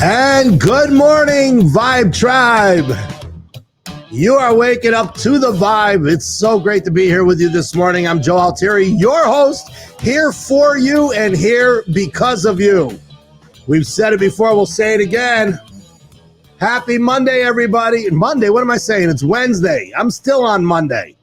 And good morning, Vibe Tribe. You are waking up to the vibe. It's so great to be here with you this morning. I'm Joe Altieri, your host, here for you and here because of you. We've said it before, we'll say it again. Happy Monday, everybody. Monday, what am I saying? It's Wednesday. I'm still on Monday.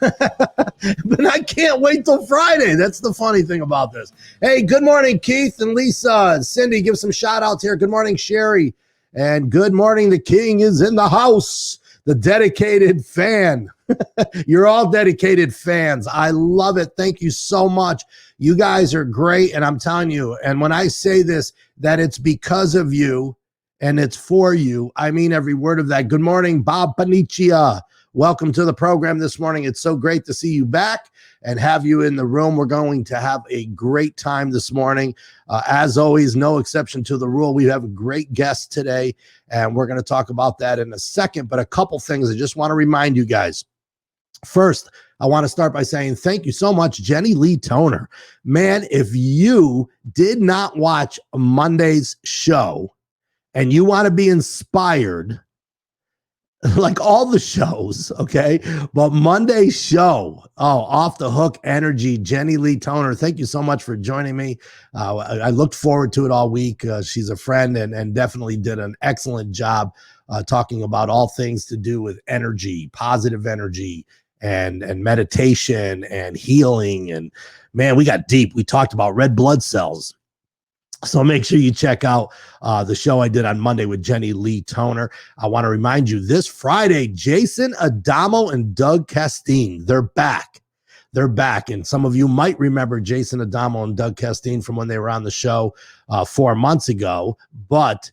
But I can't wait till Friday. That's the funny thing about this. Hey, good morning, Keith and Lisa and Cindy. Give some shout outs here. Good morning, Sherry. And good morning. The king is in the house. The dedicated fan. You're all dedicated fans. I love it. Thank you so much. You guys are great. And I'm telling you, and when I say this, that it's because of you and it's for you, I mean every word of that. Good morning, Bob Panicia. Welcome to the program this morning. It's so great to see you back and have you in the room. We're going to have a great time this morning. As always, no exception to the rule. We have a great guest today, and we're going to talk about that in a second. But a couple things I just want to remind you guys. First, I want to start by saying thank you so much, Jenny Lee Toner. Man, if you did not watch Monday's show and you want to be inspired, like all the shows, okay? But Monday's show, off the hook energy, Jenny Lee Toner, thank you so much for joining me. I looked forward to it all week. She's a friend and definitely did an excellent job talking about all things to do with energy, positive energy, and meditation and healing. And man, we got deep. We talked about red blood cells. So make sure you check out the show I did on Monday with Jenny Lee Toner. I want to remind you this Friday, Jason Adamo and Doug Castine, they're back. They're back. And some of you might remember Jason Adamo and Doug Castine from when they were on the show 4 months ago. But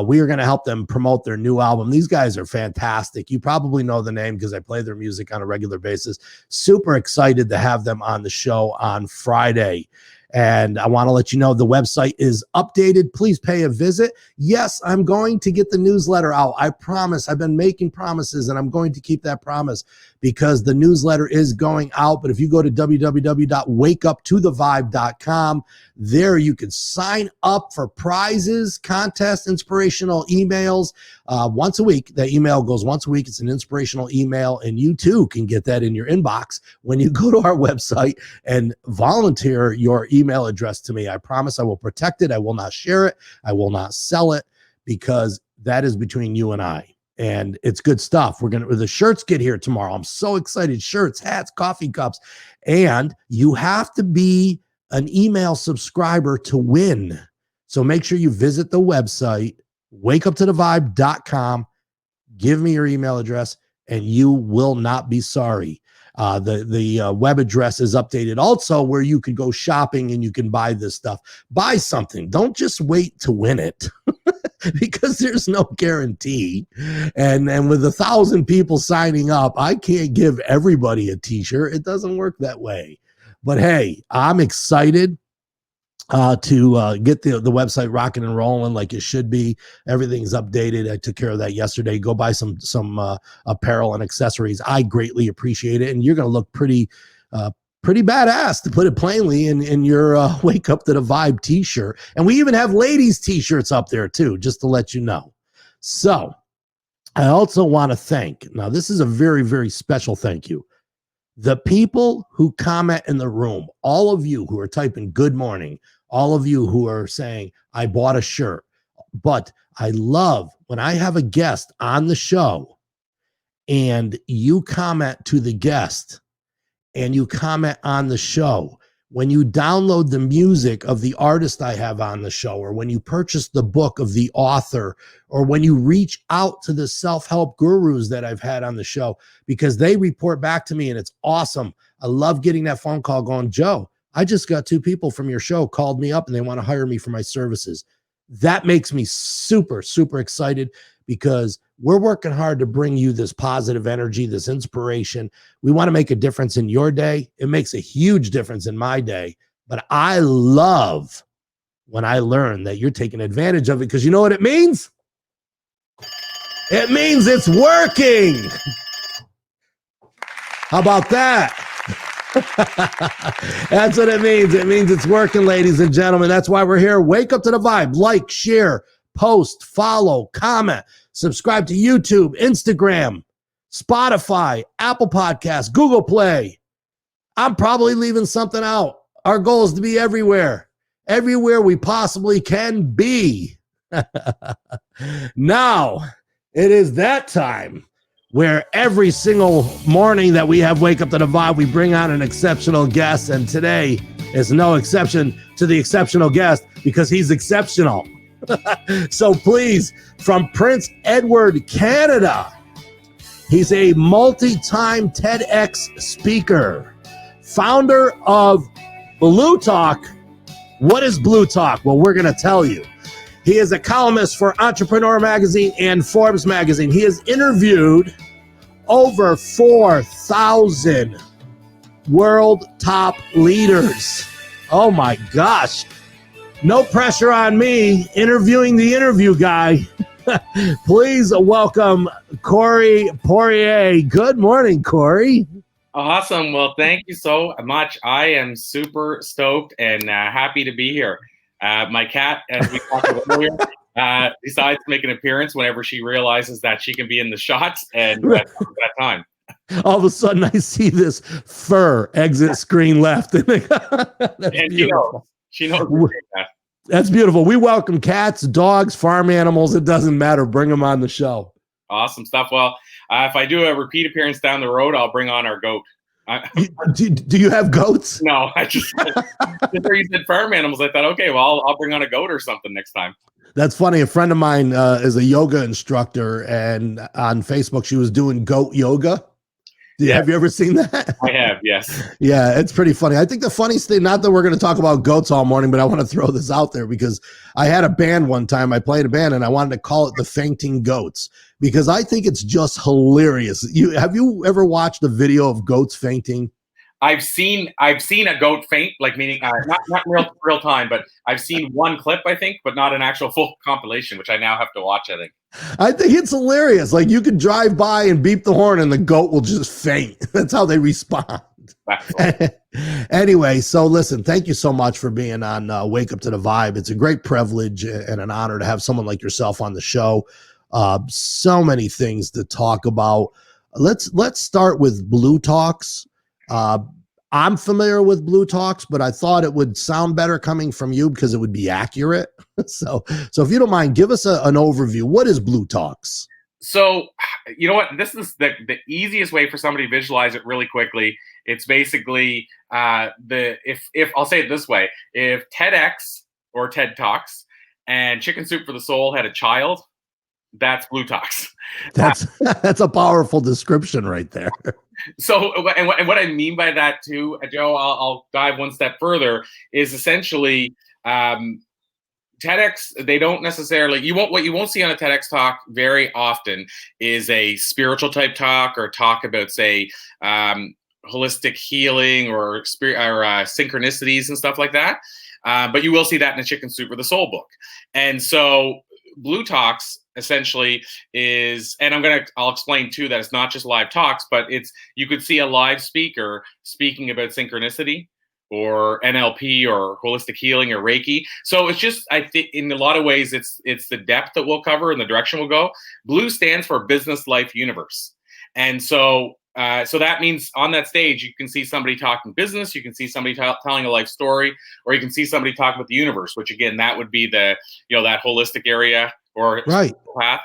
we are going to help them promote their new album. These guys are fantastic. You probably know the name because I play their music on a regular basis. Super excited to have them on the show on Friday. And I want to let you know the website is updated. Please pay a visit. Yes, I'm going to get the newsletter out. I promise. I've been making promises, and I'm going to keep that promise because the newsletter is going out. But if you go to www.wakeuptothevibe.com, there you can sign up for prizes, contests, inspirational emails once a week. That email goes once a week. It's an inspirational email, and you too can get that in your inbox when you go to our website and volunteer your email address to me. I promise I will protect it. I will not share it. I will not sell it because that is between you and I. And it's good stuff. The shirts get here tomorrow. I'm so excited. Shirts, hats, coffee cups. And you have to be an email subscriber to win. So make sure you visit the website, wakeuptothevibe.com. Give me your email address and you will not be sorry. The web address is updated also where you could go shopping and you can buy this stuff. Buy something. Don't just wait to win it because there's no guarantee. And with 1,000 people signing up, I can't give everybody a t-shirt. It doesn't work that way. But hey, I'm excited to get the website rocking and rolling like it should be. Everything's updated. I took care of that yesterday. Go buy some apparel and accessories. I greatly appreciate it. And you're going to look pretty badass, to put it plainly, in your Wake Up to the Vibe t-shirt. And we even have ladies t-shirts up there too, just to let you know. So I also want to thank, now this is a very, very special thank you. The people who comment in the room, all of you who are typing good morning, all of you who are saying, I bought a shirt. But I love when I have a guest on the show and you comment to the guest and you comment on the show. When you download the music of the artist I have on the show, or when you purchase the book of the author, or when you reach out to the self-help gurus that I've had on the show, because they report back to me and it's awesome. I love getting that phone call going, Joe, I just got 2 people from your show called me up and they want to hire me for my services. That makes me super, super excited because we're working hard to bring you this positive energy, this inspiration. We want to make a difference in your day. It makes a huge difference in my day. But I love when I learn that you're taking advantage of it because you know what it means? It means it's working. How about that? That's what it means. It means it's working, ladies and gentlemen. That's why we're here. Wake up to the vibe. Like, share, post, follow, comment, subscribe to YouTube, Instagram, Spotify, Apple Podcasts, Google Play. I'm probably leaving something out. Our goal is to be everywhere we possibly can be. Now, it is that time where every single morning that we have Wake Up to the Vibe, we bring on an exceptional guest, and today is no exception to the exceptional guest because he's exceptional. So please, from Prince Edward, Canada, he's a multi-time TEDx speaker, founder of Blue Talk. What is Blue Talk? Well, we're going to tell you. He is a columnist for Entrepreneur Magazine and Forbes Magazine. He has interviewed over 4,000 world top leaders. Oh my gosh. No pressure on me interviewing the interview guy. Please welcome Corey Poirier. Good morning, Corey. Awesome. Well, thank you so much. I am super stoked and happy to be here. My cat, as we talked about earlier, decides to make an appearance whenever she realizes that she can be in the shots, and that's that time. All of a sudden, I see this fur exit screen left. That's and beautiful. She knows that. That's beautiful. We welcome cats, dogs, farm animals. It doesn't matter. Bring them on the show. Awesome stuff. Well, if I do a repeat appearance down the road, I'll bring on our goat. Do you have goats? No, I just before you said farm animals, I thought, okay, well, I'll bring on a goat or something next time. That's funny. A friend of mine is a yoga instructor, and on Facebook, she was doing goat yoga. Yeah. Have you ever seen that? I have, yes. Yeah, it's pretty funny. I think the funniest thing, not that we're going to talk about goats all morning, but I want to throw this out there because I had a band one time. I played a band, and I wanted to call it the Fainting Goats because I think it's just hilarious. Have you ever watched a video of goats fainting? I've seen a goat faint, like meaning not real time, but I've seen one clip, I think, but not an actual full compilation, which I now have to watch, I think it's hilarious. Like you could drive by and beep the horn and the goat will just faint. That's how they respond. Anyway, so listen, thank you so much for being on Wake Up to the Vibe. It's a great privilege and an honor to have someone like yourself on the show. So many things to talk about. Let's start with Blue Talks. I'm familiar with Blue Talks, but I thought it would sound better coming from you because it would be accurate. So if you don't mind, give us an overview. What is Blue Talks? So, you know what? This is the easiest way for somebody to visualize it really quickly. It's basically if I'll say it this way, if TEDx or TED Talks and Chicken Soup for the Soul had a child, that's Blue Talks. That's a powerful description right there. So, and what I mean by that too, Joe, I'll dive one step further, is essentially TEDx, they don't necessarily, what you won't see on a TEDx talk very often is a spiritual type talk or talk about, say, holistic healing or synchronicities and stuff like that. But you will see that in a Chicken Soup for the Soul book. And so Blue Talks essentially is, and I'll explain too that it's not just live talks, but you could see a live speaker speaking about synchronicity or NLP or holistic healing or Reiki. So it's just, I think in a lot of ways, it's the depth that we'll cover and the direction we'll go. Blue stands for Business Life Universe. And so that means on that stage, you can see somebody talking business, you can see somebody telling a life story, or you can see somebody talk about the universe, which again, that would be that holistic area or right path.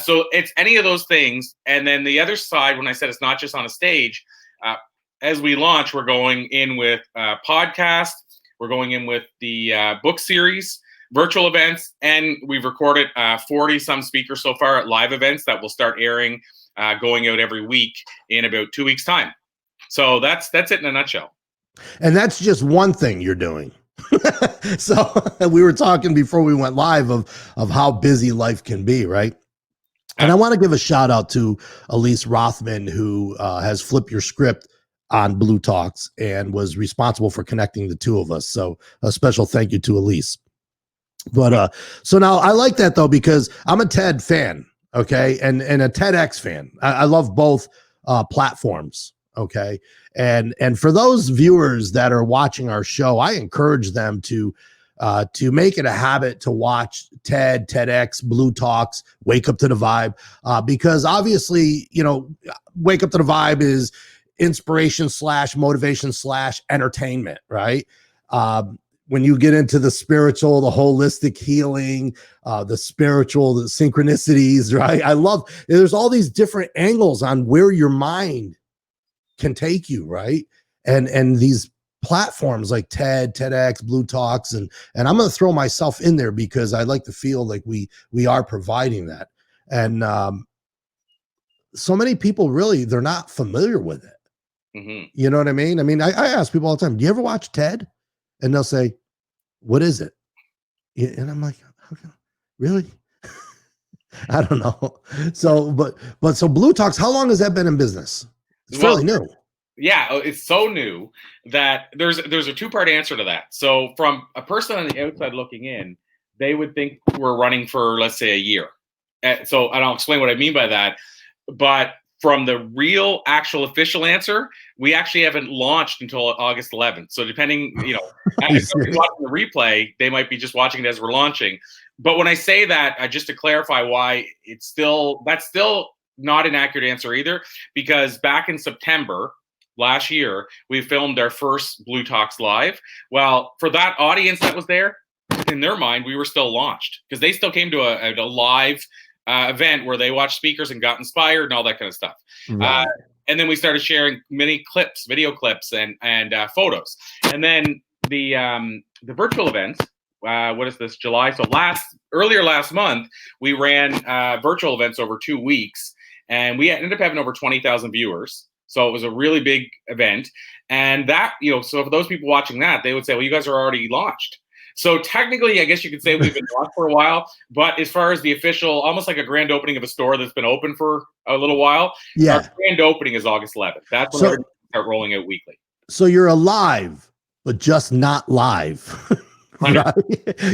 So it's any of those things. And then the other side, when I said it's not just on a stage, as we launch, we're going in with podcasts, we're going in with the book series, virtual events, and we've recorded 40 some speakers so far at live events that will start airing, going out every week in about 2 weeks' time. So that's it in a nutshell. And that's just one thing you're doing. So we were talking before we went live of how busy life can be, right? And I want to give a shout out to Elise Rothman, who has flipped your script on Blue Talks and was responsible for connecting the two of us. So a special thank you to Elise. But so now I like that though, because I'm a TED fan, okay, and a TEDx fan. I love both platforms, okay. And for those viewers that are watching our show, I encourage them to to make it a habit to watch TED, TEDx, Blue Talks, Wake Up to the Vibe, because obviously, Wake Up to the Vibe is inspiration / motivation / entertainment, right? When you get into the spiritual, the holistic healing, the spiritual, the synchronicities, right? There's all these different angles on where your mind can take you, right? And these platforms like TED, TEDx, Blue Talks, and I'm going to throw myself in there because I like to feel like we are providing that. And so many people really, they're not familiar with it. Mm-hmm. You know what I mean? I ask people all the time, do you ever watch TED? And they'll say, what is it? And I'm like, okay, really? I don't know. So, so Blue Talks, how long has that been in business? It's fairly new. Yeah, it's so new that there's a two-part answer to that. So from a person on the outside looking in, they would think we're running for, let's say, a year. So I'll explain what I mean by that. But from the real, actual, official answer, we actually haven't launched until August 11th. So depending, if somebody's watching the replay, they might be just watching it as we're launching. But when I say that, just to clarify why that's still not an accurate answer either, because back in September last year, we filmed our first Blue Talks Live. Well, for that audience that was there, in their mind, we were still launched because they still came to a live event where they watched speakers and got inspired and all that kind of stuff. Right. And then we started sharing mini clips, video clips, and photos. And then the virtual event, what is this, July? So earlier last month, we ran virtual events over 2 weeks, and we ended up having over 20,000 viewers. So it was a really big event. And that, so for those people watching that, they would say, well, you guys are already launched. So technically, I guess you could say we've been launched for a while, but as far as the official, almost like a grand opening of a store that's been open for a little while, our grand opening is August 11th. That's when we're going to start rolling out weekly. So you're alive, but just not live. Right?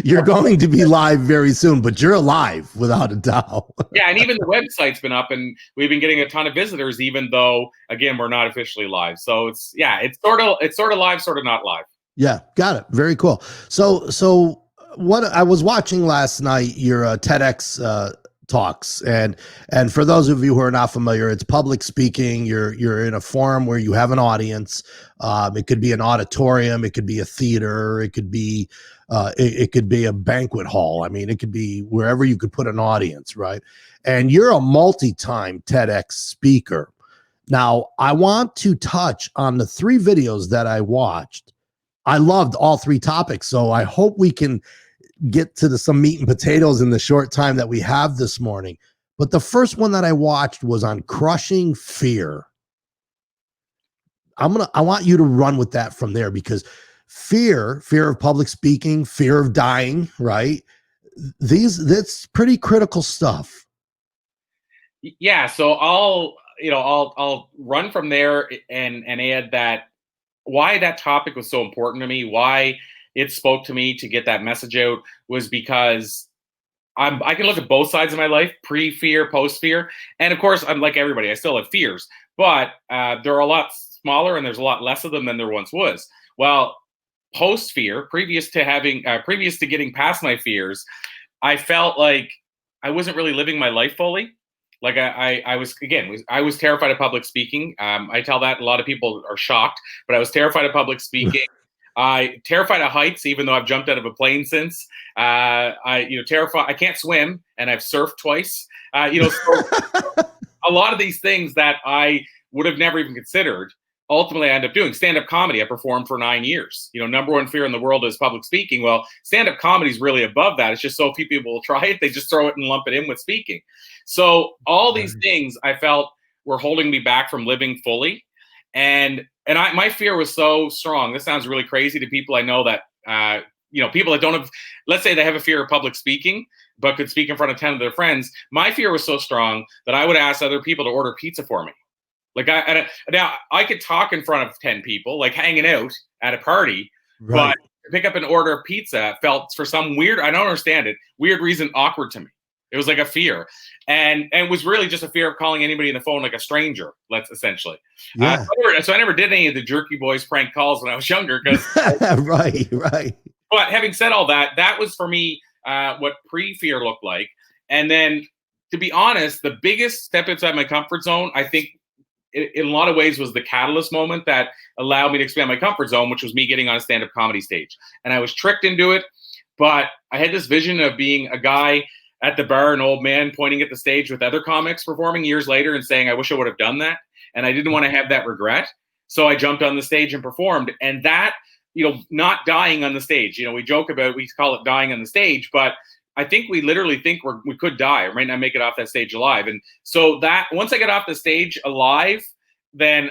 You're going to be live very soon, but you're alive without a doubt. Yeah, and even the website's been up, and we've been getting a ton of visitors, even though, again, we're not officially live. So it's sort of live, sort of not live. Yeah, got it. Very cool. So what I was watching last night, your TEDx talks, and for those of you who are not familiar, it's public speaking. You're in a forum where you have an audience. It could be an auditorium, it could be a theater, it could be a banquet hall. It could be wherever you could put an audience, right? And you're a multi-time TEDx speaker. Now, I want to touch on the 3 videos that I watched. I loved all 3 topics, so I hope we can get to some meat and potatoes in the short time that we have this morning. But the first one that I watched was on crushing fear. I want you to run with that from there, because fear of public speaking, fear of dying, right? That's pretty critical stuff. Yeah, so I'll run from there and add that why that topic was so important to me, why it spoke to me to get that message out, was because I can look at both sides of my life, pre-fear, post-fear. And of course, I'm like everybody, I still have fears, but they're a lot smaller and there's a lot less of them than there once was. Well, post-fear, previous to getting past my fears, I felt like I wasn't really living my life fully. Like I was terrified of public speaking. I tell that a lot of people are shocked, but I was terrified of public speaking. I terrified of heights, even though I've jumped out of a plane since. Terrified. I can't swim, and I've surfed twice. So a lot of these things that I would have never even considered. Ultimately, I end up doing stand-up comedy. I performed for 9 years. Number one fear in the world is public speaking. Well, stand-up comedy is really above that. It's just so few people will try it. They just throw it and lump it in with speaking. So all these things I felt were holding me back from living fully. And my fear was so strong. This sounds really crazy to people I know that, people that don't have, let's say they have a fear of public speaking, but could speak in front of 10 of their friends. My fear was so strong that I would ask other people to order pizza for me. Like now I could talk in front of 10 people, like hanging out at a party, right. But to pick up an order of pizza felt, for some weird, I don't understand it, weird reason, awkward to me. It was like a fear, and it was really just a fear of calling anybody on the phone like a stranger. Let's essentially. Yeah. So I never did any of the Jerky Boys prank calls when I was younger, because right. But having said all that, that was for me what pre-fear looked like. And then, to be honest, the biggest step inside my comfort zone, I think, in a lot of ways, was the catalyst moment that allowed me to expand my comfort zone, which was me getting on a stand-up comedy stage. And I was tricked into it, but I had this vision of being a guy at the bar, an old man pointing at the stage with other comics performing years later and saying, I wish I would have done that. And I didn't want to have that regret. So I jumped on the stage and performed. And that, not dying on the stage, we joke about, we call it dying on the stage, but I think we literally think we could die or might not make it off that stage alive. And so that once I got off the stage alive, then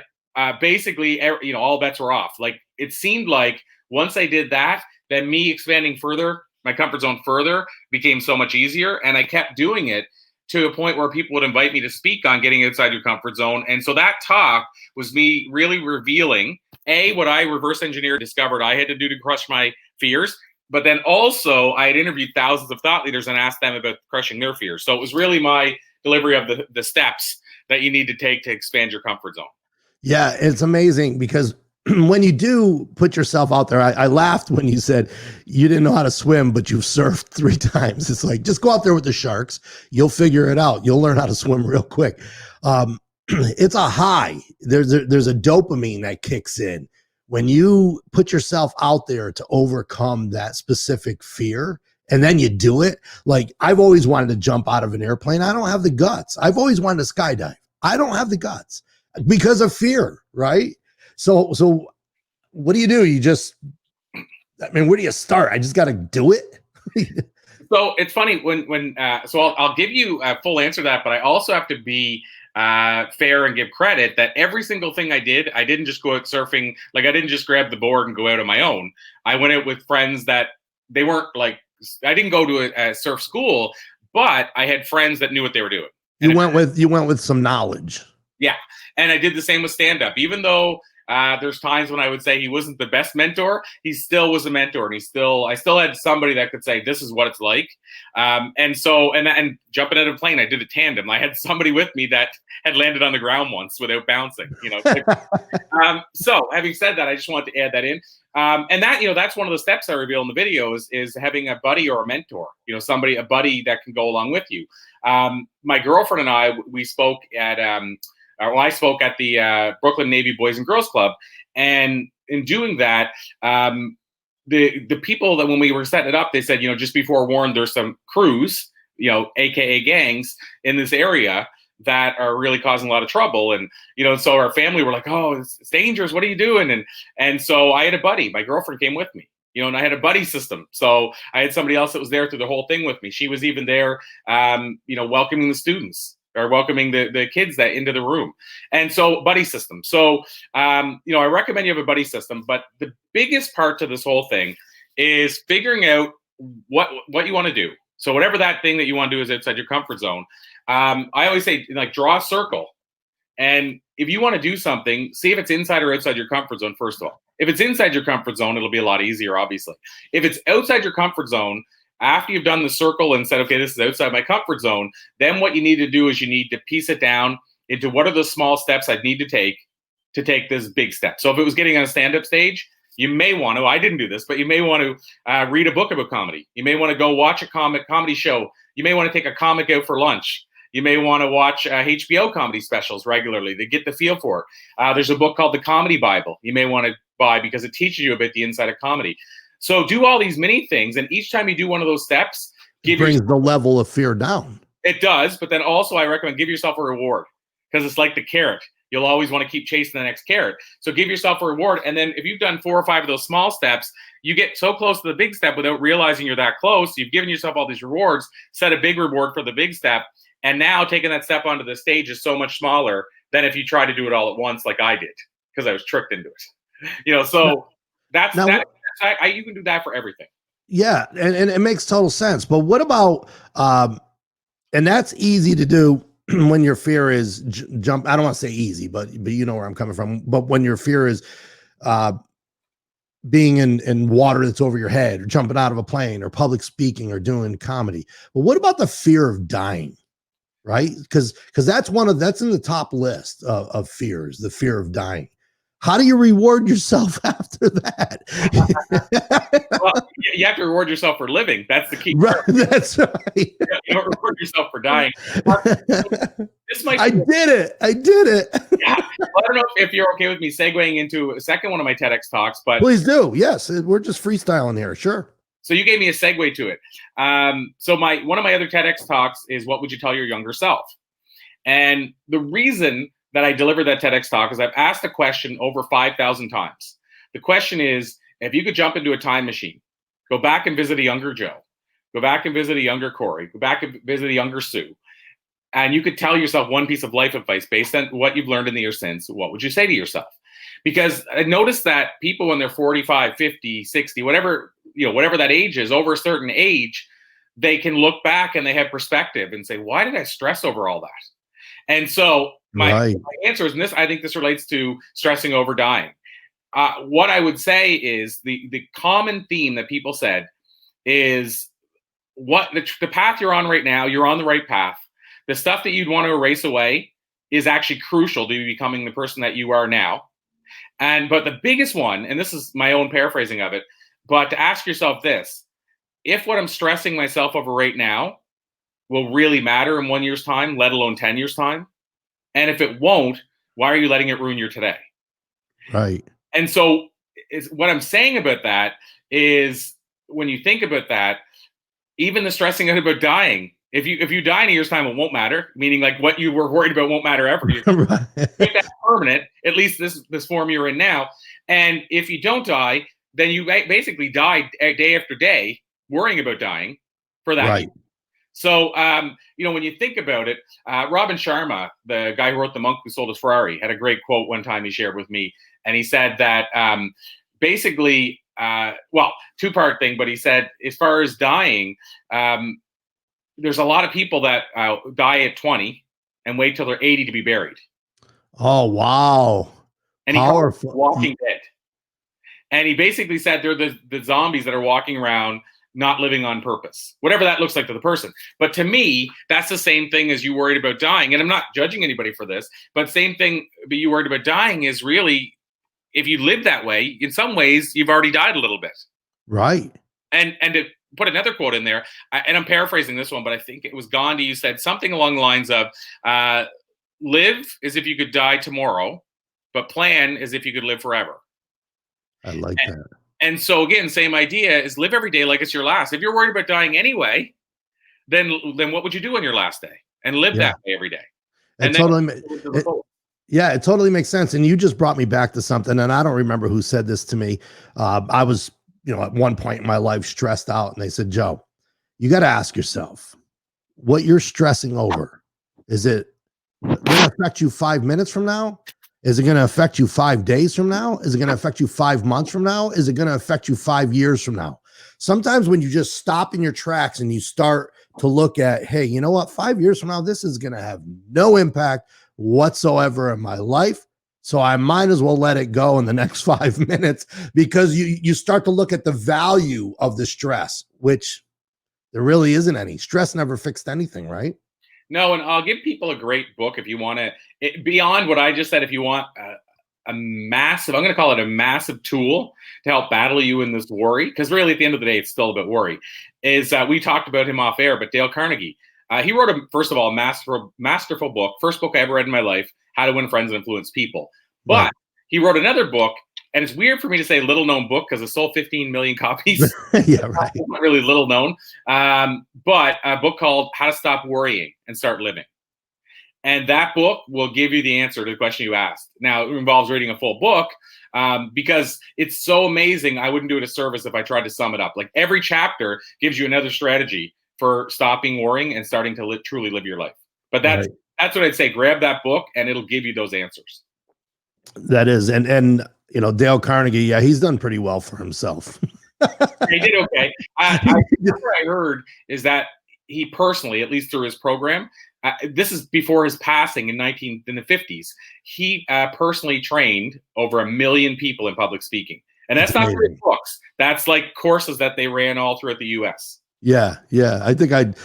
basically, all bets were off. Like, it seemed like once I did that, then me expanding further, my comfort zone further, became so much easier. And I kept doing it to a point where people would invite me to speak on getting outside your comfort zone. And so that talk was me really revealing, what I reverse engineered, discovered I had to do to crush my fears. But then also I had interviewed thousands of thought leaders and asked them about crushing their fears. So it was really my delivery of the steps that you need to take to expand your comfort zone. Yeah, it's amazing because when you do put yourself out there, I laughed when you said you didn't know how to swim, but you've surfed 3 times. It's like, just go out there with the sharks. You'll figure it out. You'll learn how to swim real quick. It's a high. There's a dopamine that kicks in when you put yourself out there to overcome that specific fear. And then you do it. Like, I've always wanted to jump out of an airplane. I don't have the guts. I've always wanted to skydive. I don't have the guts because of fear, right? So what do? You just, where do you start? I just got to do it. So it's funny so I'll give you a full answer to that, but I also have to be fair and give credit that every single thing I didn't just go out surfing. Like, I didn't just grab the board and go out on my own. I went out with friends that they weren't like, I didn't go to a surf school, but I had friends that knew what they were doing. You went with some knowledge. Yeah. And I did the same with stand-up. Even though there's times when I would say he wasn't the best mentor, he still was a mentor. And I still had somebody that could say, this is what it's like. And jumping out of a plane, I did a tandem. I had somebody with me that had landed on the ground once without bouncing, So having said that, I just wanted to add that in. And that, that's one of the steps I reveal in the video is having a buddy or a mentor, a buddy that can go along with you. My girlfriend and I, we spoke at, I spoke at the Brooklyn Navy Boys and Girls Club. And in doing that, the people that when we were setting it up, they said, just be forewarned, there's some crews, AKA gangs in this area that are really causing a lot of trouble. And, so our family were like, oh, it's dangerous. What are you doing? And so I had a buddy. My girlfriend came with me. And I had a buddy system. So I had somebody else that was there through the whole thing with me. She was even there, welcoming the students or welcoming the kids that into the room. And so buddy system. So, I recommend you have a buddy system, but the biggest part to this whole thing is figuring out what you want to do. So whatever that thing that you want to do is outside your comfort zone. I always say, like, draw a circle. And if you want to do something, see if it's inside or outside your comfort zone, first of all. If it's inside your comfort zone, it'll be a lot easier, obviously. If it's outside your comfort zone, after you've done the circle and said, okay, this is outside my comfort zone, then what you need to do is you need to piece it down into what are the small steps I'd need to take this big step. So if it was getting on a stand-up stage, you may want to, I didn't do this, but you may want to read a book about comedy. You may want to go watch a comedy show. You may want to take a comic out for lunch. You may want to watch HBO comedy specials regularly to get the feel for it. There's a book called The Comedy Bible you may want to buy because it teaches you about the inside of comedy. So do all these mini things, and each time you do one of those steps, it brings the level of fear down. It does, but then also I recommend give yourself a reward because it's like the carrot. You'll always want to keep chasing the next carrot. So give yourself a reward, and then if you've done 4 or 5 of those small steps, you get so close to the big step without realizing you're that close. You've given yourself all these rewards, set a big reward for the big step, and now taking that step onto the stage is so much smaller than if you try to do it all at once like I did because I was tricked into it. So that's that. You can do that for everything. Yeah, and it makes total sense. But what about, and that's easy to do when your fear is jump. I don't want to say easy, but you know where I'm coming from. But when your fear is being in water that's over your head or jumping out of a plane or public speaking or doing comedy. But what about the fear of dying? Right? Because that's in the top list of fears, the fear of dying. How do you reward yourself after that? Well, you have to reward yourself for living. That's the key. Right, that's right. You don't reward yourself for dying. This might. I did it. Yeah. Well, I don't know if you're okay with me segueing into a second one of my TEDx talks, but Please do. Yes, we're just freestyling here. Sure. so you gave me a segue to it. So one of my other TEDx talks is what would you tell your younger self? And the reason that I delivered that TEDx talk is I've asked the question over 5,000 times. The question is, if you could jump into a time machine, go back and visit a younger Joe, go back and visit a younger Corey, go back and visit a younger Sue, and you could tell yourself one piece of life advice based on what you've learned in the year since, what would you say to yourself? Because I noticed that people when they're 45, 50, 60, whatever that age is, over a certain age, they can look back and they have perspective and say, why did I stress over all that? And so my answer is, and I think this relates to stressing over dying. What I would say is the common theme that people said is what the path you're on right now, you're on the right path. The stuff that you'd want to erase away is actually crucial to becoming the person that you are now. But the biggest one, and this is my own paraphrasing of it, but to ask yourself this: if what I'm stressing myself over right now will really matter in 1 year's time, let alone 10 years time, and if it won't, why are you letting it ruin your today? Right. And so what I'm saying about that is, when you think about that, even the stressing out about dying, if you die in a year's time, it won't matter. Meaning, like, what you were worried about won't matter ever. Right. Make that permanent, at least this form you're in now. And if you don't die, then you basically die day after day worrying about dying for that. Right. So, when you think about it, Robin Sharma, the guy who wrote The Monk Who Sold His Ferrari, had a great quote one time he shared with me. And he said that basically, two-part thing, but he said, as far as dying, there's a lot of people that die at 20 and wait till they're 80 to be buried. Oh, wow. And he called it Walking Dead. And he basically said they're the zombies that are walking around not living on purpose, whatever that looks like to the person. But to me, that's the same thing as you worried about dying. And I'm not judging anybody for this, but same thing, but you worried about dying is really, if you live that way, in some ways, you've already died a little bit. Right. And to put another quote in there, and I'm paraphrasing this one, but I think it was Gandhi who said something along the lines of, live as if you could die tomorrow, but plan as if you could live forever. I like that. And so again, same idea is live every day like it's your last. If you're worried about dying anyway, then what would you do on your last day? And live that way every day. It totally makes sense. And you just brought me back to something, and I don't remember who said this to me. I was, at one point in my life stressed out, and they said, Joe, you got to ask yourself what you're stressing over. Is it going to affect you 5 minutes from now? Is it going to affect you 5 days from now? Is it going to affect you 5 months from now? Is it going to affect you 5 years from now? Sometimes when you just stop in your tracks and you start to look at, hey, you know what? 5 years from now, this is going to have no impact whatsoever in my life. So I might as well let it go in the next 5 minutes, because you start to look at the value of the stress, which there really isn't any. Stress never fixed anything, right? No, and I'll give people a great book if you want to, beyond what I just said, if you want I'm going to call it a massive tool to help battle you in this worry, because really at the end of the day, it's still about worry, is we talked about him off air, but Dale Carnegie, he wrote, first of all, a masterful book, first book I ever read in my life, How to Win Friends and Influence People. But he wrote another book, and it's weird for me to say little known book because it sold 15 million copies. Yeah, right. It's not really little known, but a book called How to Stop Worrying and Start Living. And that book will give you the answer to the question you asked. Now, it involves reading a full book because it's so amazing. I wouldn't do it a service if I tried to sum it up. Like, every chapter gives you another strategy for stopping worrying and starting to truly live your life. But that's what I'd say. Grab that book and it'll give you those answers. That is. And Dale Carnegie, yeah, he's done pretty well for himself. He did okay. What I heard is that he personally, at least through his program, this is before his passing in the 50s. He personally trained over 1 million people in public speaking. And that's not through books. That's like courses that they ran all throughout the U.S. Yeah, yeah. I think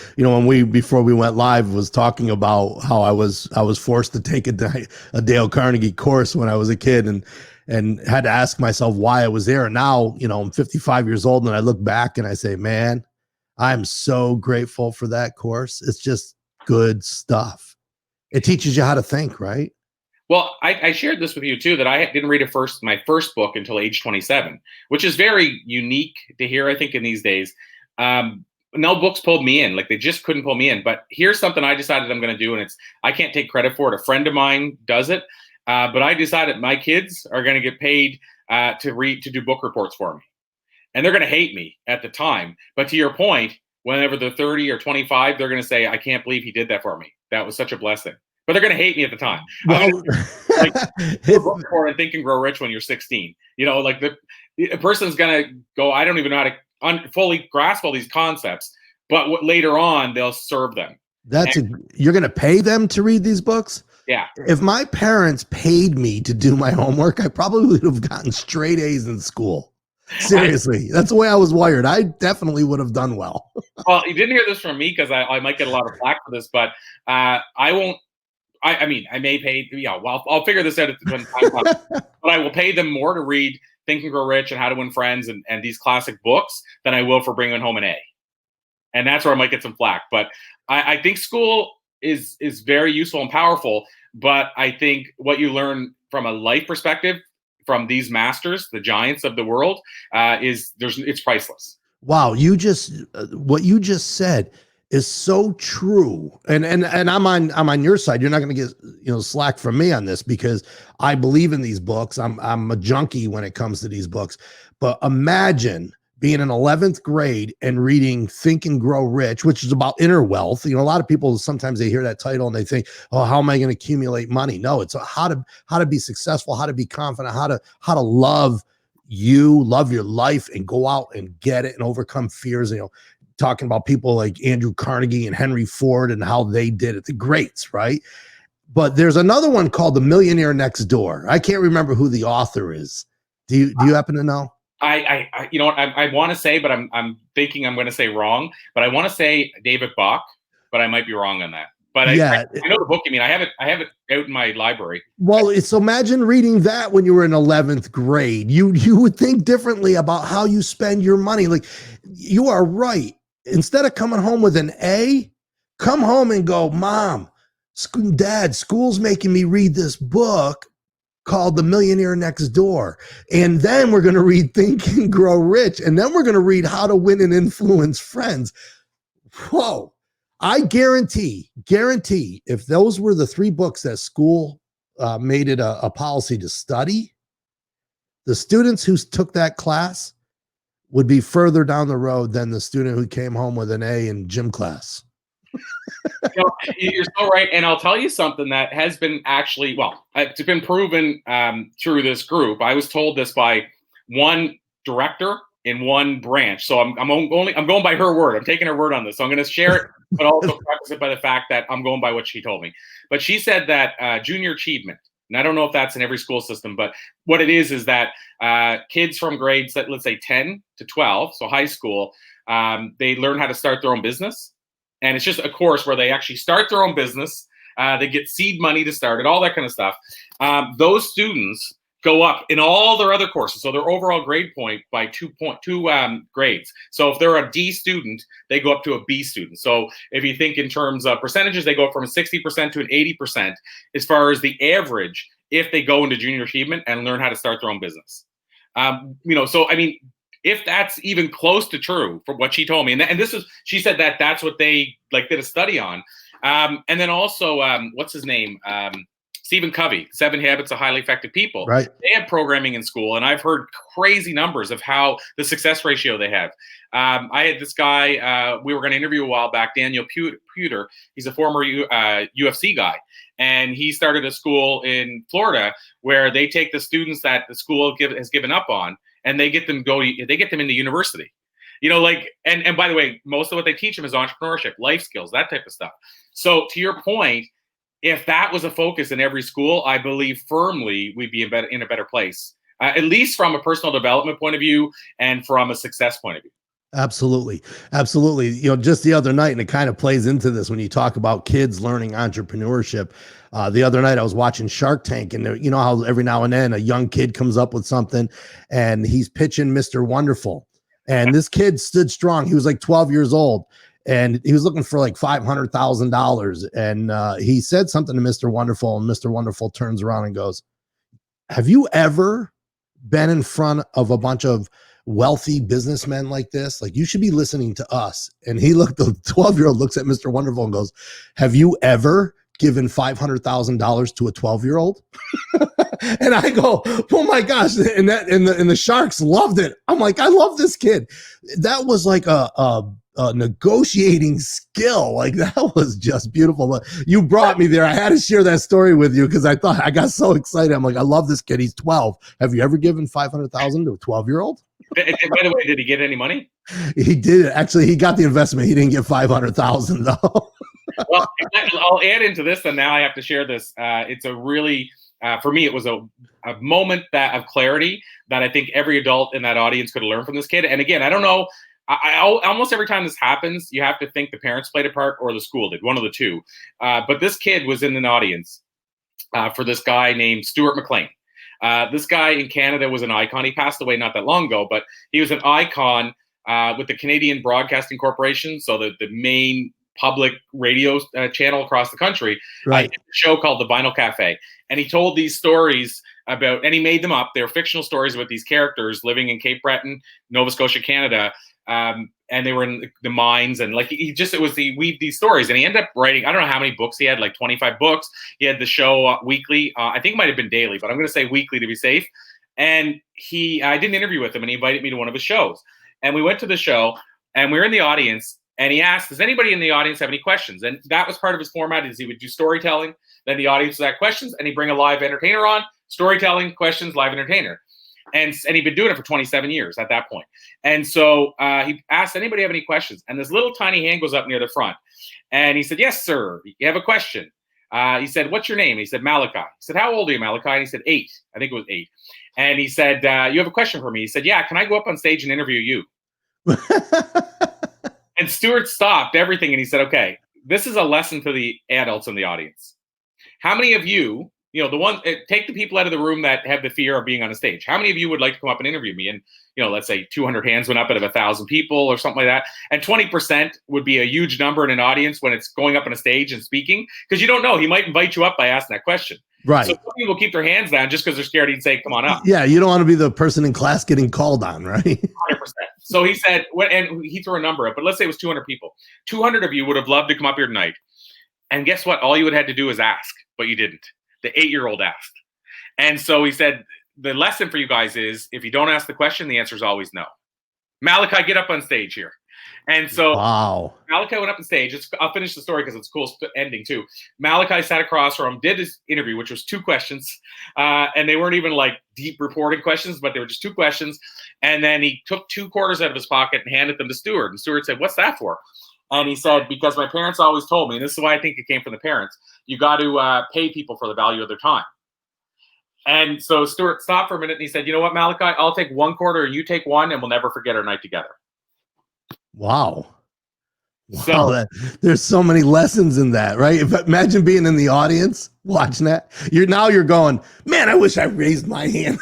before we went live was talking about how I was forced to take a Dale Carnegie course when I was a kid, and had to ask myself why I was there. And now, I'm 55 years old, and I look back and I say, man, I'm so grateful for that course. It's just good stuff. It teaches you how to think, right? Well, I shared this with you too, that I didn't read my first book until age 27, which is very unique to hear, I think, in these days. No books pulled me in, like they just couldn't pull me in. But here's something I decided I'm going to do, and I can't take credit for it. A friend of mine does it, but I decided my kids are going to get paid to do book reports for me, and they're going to hate me at the time. But to your point, whenever they're 30 or 25, they're going to say, "I can't believe he did that for me. That was such a blessing." But they're going to hate me at the time. Well, Like, do a book report and Think and Grow Rich when you're 16. Like a person's going to go, I don't even know how to fully grasp all these concepts, but later on they'll serve them. you're going to pay them to read these books? Yeah. If my parents paid me to do my homework, I probably would have gotten straight A's in school. Seriously, that's the way I was wired. I definitely would have done well. Well, you didn't hear this from me because I might get a lot of flack for this, but I won't. I mean, I may pay. Yeah, well, I'll figure this out when time comes. But I will pay them more to read Think and Grow Rich and How to Win Friends and these classic books than I will for bringing home an A. And that's where I might get some flack. But I think school is very useful and powerful. But I think what you learn from a life perspective from these masters, the giants of the world, it's priceless. Wow, what you just said is so true. And I'm on your side. You're not going to get slack from me on this because I believe in these books. I'm a junkie when it comes to these books. But imagine being in 11th grade and reading Think and Grow Rich, which is about inner wealth. A lot of people, sometimes they hear that title and they think, oh, how am I going to accumulate money? No, it's how to be successful, how to be confident, how to love your life and go out and get it and overcome fears. Talking about people like Andrew Carnegie and Henry Ford and how they did it, the greats, right? But there's another one called The Millionaire Next Door. I can't remember who the author is. Do you happen to know? I you know what I want to say, but I'm thinking I'm going to say wrong. But I want to say David Bach, but I might be wrong on that. But yeah, I know the book you mean. I have it out in my library. Well, imagine reading that when you were in 11th grade. You would think differently about how you spend your money. Like, you are right. Instead of coming home with an A, come home and go, Mom, Dad, school's making me read this book called The Millionaire Next Door. And then we're going to read Think and Grow Rich. And then we're going to read How to Win and Influence Friends. Whoa. I guarantee, if those were the 3 books that school made it a policy to study, the students who took that class would be further down the road than the student who came home with an A in gym class. You're so right. And I'll tell you something that has been it's been proven through this group. I was told this by one director in one branch. So I'm going by her word. I'm taking her word on this. So I'm going to share it, but also preface it by the fact that I'm going by what she told me. But she said that junior achievement, and I don't know if that's in every school system, but what it is that kids from grades that, let's say 10 to 12, so high school, they learn how to start their own business. And it's just a course where they actually start their own business. They get seed money to start it, all that kind of stuff. Those students go up in all their other courses. So their overall grade point by 2 grades. So if they're a D student, they go up to a B student. So if you think in terms of percentages, they go from a 60% to an 80% as far as the average if they go into junior achievement and learn how to start their own business. So I mean, if that's even close to true for what she told me, and she said that's what they did a study on. And then also, what's his name? Stephen Covey, 7 Habits of Highly Effective People. Right. They have programming in school, and I've heard crazy numbers of how the success ratio they have. I had this guy we were going to interview a while back, Daniel Puder. He's a former UFC guy, and he started a school in Florida where they take the students that the school has given up on, and they get them into university. And by the way, most of what they teach them is entrepreneurship, life skills, that type of stuff. So to your point, if that was a focus in every school, I believe firmly we'd be in a better place, at least from a personal development point of view and from a success point of view. Absolutely. Absolutely. Just the other night, and it kind of plays into this when you talk about kids learning entrepreneurship. The other night I was watching Shark Tank, and you know how every now and then a young kid comes up with something and he's pitching Mr. Wonderful. And this kid stood strong. He was like 12 years old and he was looking for like $500,000. And he said something to Mr. Wonderful, and Mr. Wonderful turns around and goes, "Have you ever been in front of a bunch of wealthy businessmen like this? Like, you should be listening to us." And the 12-year-old looks at Mr. Wonderful and goes, "Have you ever given $500,000 to a 12-year-old?" And I go, "Oh my gosh." And the Sharks loved it. I'm like, I love this kid. That was like a negotiating skill. Like, that was just beautiful. But you brought me there. I had to share that story with you because I got so excited. I'm like, I love this kid. He's 12. Have you ever given $500,000 to a 12-year-old? By the way, did he get any money? He did. Actually, he got the investment. He didn't get $500,000 though. Well, I'll add into this, and now I have to share this. It's a really, for me, it was a moment of clarity that I think every adult in that audience could have learned from this kid. And again, I don't know. I almost every time this happens, you have to think the parents played a part or the school did, one of the two. But this kid was in an audience for this guy named Stuart McLean. This guy in Canada was an icon. He passed away not that long ago, but he was an icon with the Canadian Broadcasting Corporation, so the main public radio channel across the country. Right. He had a show called The Vinyl Cafe. And he told these stories about, and he made them up. They're fictional stories about these characters living in Cape Breton, Nova Scotia, Canada. And they were in the mines, and like he weaved these stories, and he ended up writing, I don't know how many books he had, like 25 books. He had the show weekly. I think it might've been daily, but I'm going to say weekly to be safe. And I did an interview with him, and he invited me to one of his shows, and we went to the show, and we were in the audience, and he asked, does anybody in the audience have any questions? And that was part of his format, is he would do storytelling, then the audience would have questions, and he'd bring a live entertainer on, storytelling, questions, live entertainer. And he'd been doing it for 27 years at that point. And so he asked, anybody have any questions? And this little tiny hand goes up near the front. And he said, yes, sir. You have a question. He said, what's your name? And he said, Malachi. He said, how old are you, Malachi? And he said, 8. I think it was 8. And he said, you have a question for me? He said, yeah, can I go up on stage and interview you? And Stuart stopped everything. And he said, okay, this is a lesson to the adults in the audience. How many of you, take the people out of the room that have the fear of being on a stage. How many of you would like to come up and interview me? And, let's say 200 hands went up out of 1,000 people or something like that. And 20% would be a huge number in an audience when it's going up on a stage and speaking, because you don't know, he might invite you up by asking that question. Right. So some people keep their hands down just because they're scared he'd say, come on up. Yeah. You don't want to be the person in class getting called on, right? 100%. So he said, and he threw a number up, but let's say it was 200 people. 200 of you would have loved to come up here tonight. And guess what? All you would have had to do is ask, but you didn't. The 8-year-old asked. And so he said, the lesson for you guys is, if you don't ask the question, the answer is always no. Malachi, get up on stage here. And so wow. Malachi went up on stage. I'll finish the story because it's a cool ending too. Malachi sat across from him, did his interview, which was 2 questions. And they weren't even like deep reporting questions, but they were just 2 questions. And then he took 2 quarters out of his pocket and handed them to Stuart. And Stuart said, what's that for? And he said, because my parents always told me, and this is why I think it came from the parents, you got to pay people for the value of their time. And so Stuart stopped for a minute and he said, you know what, Malachi, I'll take 1 quarter and you take 1 and we'll never forget our night together. Wow. So there's so many lessons in that, right? Imagine being in the audience watching that. You're going, man, I wish I raised my hand.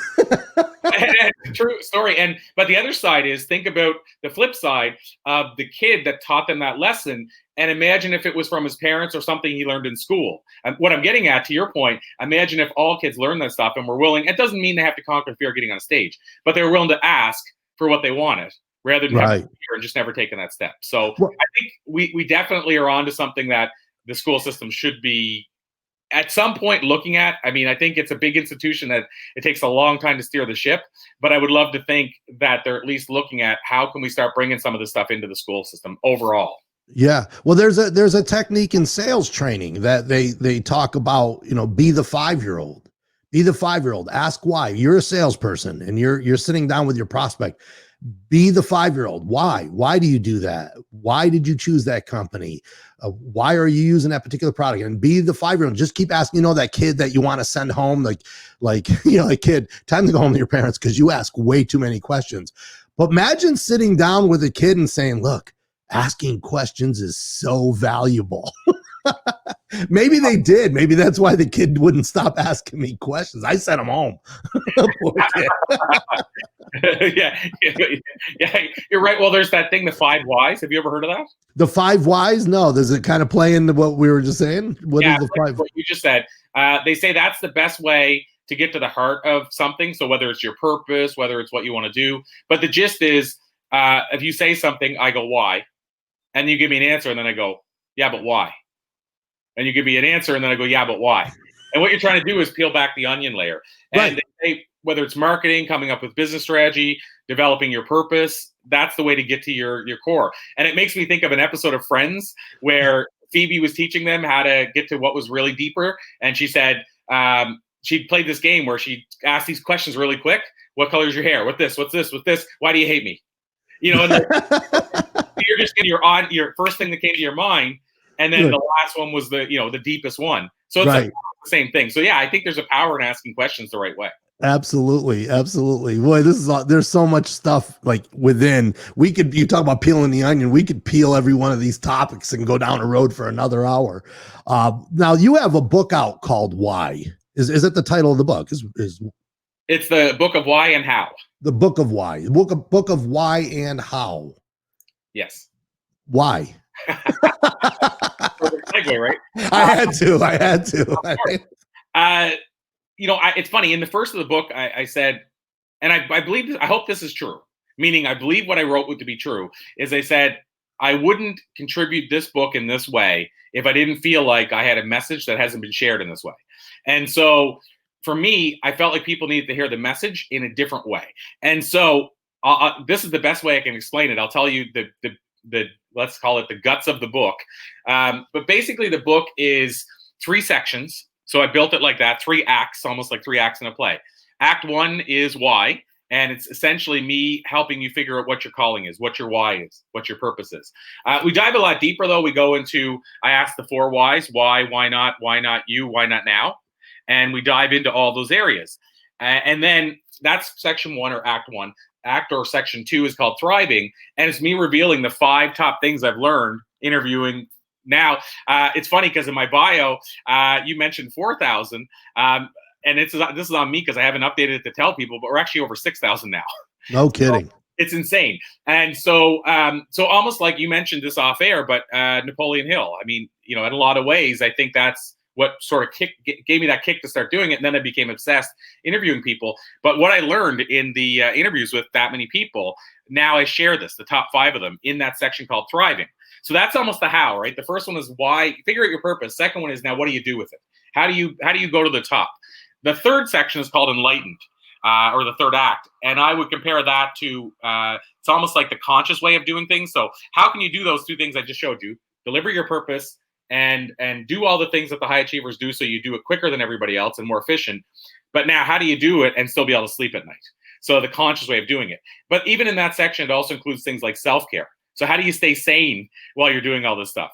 True story. But the other side is, think about the flip side of the kid that taught them that lesson, and imagine if it was from his parents or something he learned in school. And what I'm getting at, to your point, imagine if all kids learn that stuff and were willing. It doesn't mean they have to conquer fear of getting on a stage, but they were willing to ask for what they wanted rather than have fear and just never taking that step. So I think we definitely are onto something that the school system should be at some point looking at. I mean, I think it's a big institution that it takes a long time to steer the ship, but I would love to think that they're at least looking at how can we start bringing some of this stuff into the school system overall. Yeah. Well, there's a technique in sales training that they talk about, be the 5-year-old, ask why. You're a salesperson and you're sitting down with your prospect. Be the 5-year-old. Why do you do that? Why did you choose that company? Why are you using that particular product? And be the 5-year-old. Just keep asking, that kid that you want to send home, like, kid, time to go home to your parents because you ask way too many questions. But imagine sitting down with a kid and saying, look, asking questions is so valuable. Maybe they did. Maybe that's why the kid wouldn't stop asking me questions. I sent him home. Poor kid. yeah, you're right. Well, there's that thing, the 5 whys. Have you ever heard of that? The 5 whys? No. Does it kind of play into what we were just saying? What is the like 5? what you just said. They say that's the best way to get to the heart of something. So whether it's your purpose, whether it's what you want to do, but the gist is, if you say something, I go, why? And you give me an answer, and then I go, yeah, but why? And you give me an answer, and then I go, yeah, but why? And what you're trying to do is peel back the onion layer. And they say, whether it's marketing, coming up with business strategy, developing your purpose, that's the way to get to your core. And it makes me think of an episode of Friends where Phoebe was teaching them how to get to what was really deeper. And she said, she played this game where she asked these questions really quick. What color is your hair? What this? What's this? What this? Why do you hate me? You know, and you're just getting your first thing that came to your mind. And then the last one was the deepest one. So it's like the same thing. So yeah, I think there's a power in asking questions the right way. Absolutely. Boy, there's so much stuff like within. You talk about peeling the onion. We could peel every one of these topics and go down a road for another hour. Now you have a book out called Why. Is it the title of the book? It's the book of Why and How. The book of Why. The book of Why and How. Yes. Why? Segue, right? I had to. It's funny. In the first of the book, I said, and I believe, I hope this is true, meaning I believe what I wrote to be true, is I said, I wouldn't contribute this book in this way if I didn't feel like I had a message that hasn't been shared in this way. And so for me, I felt like people needed to hear the message in a different way. And so this is the best way I can explain it. I'll tell you the let's call it the guts of the book. But basically the book is 3 sections. So I built it like that, 3 acts, almost like 3 acts in a play. Act 1 is why, and it's essentially me helping you figure out what your calling is, what your why is, what your purpose is. We dive a lot deeper, though. We go into, I ask the 4 whys, why not you, why not now? And we dive into all those areas. And then that's section 1 or act 1. Act or section 2 is called Thriving, and it's me revealing the 5 top things I've learned interviewing. Now, it's funny because in my bio, you mentioned 4,000, and this is on me because I haven't updated it to tell people, but we're actually over 6,000 now. No kidding. So it's insane. And so almost like you mentioned this off air, but Napoleon Hill. I mean, in a lot of ways, I think that's what sort of gave me that kick to start doing it. And then I became obsessed interviewing people. But what I learned in the interviews with that many people, now I share this, the top 5 of them, in that section called Thriving. So that's almost the how, right? The first one is why, figure out your purpose. Second one is now what do you do with it? How do you go to the top? The third section is called Enlightened, or the third act. And I would compare that to, it's almost like the conscious way of doing things. So how can you do those 2 things I just showed you? Deliver your purpose and do all the things that the high achievers do, so you do it quicker than everybody else and more efficient. But now how do you do it and still be able to sleep at night? So the conscious way of doing it. But even in that section, it also includes things like self-care. So how do you stay sane while you're doing all this stuff?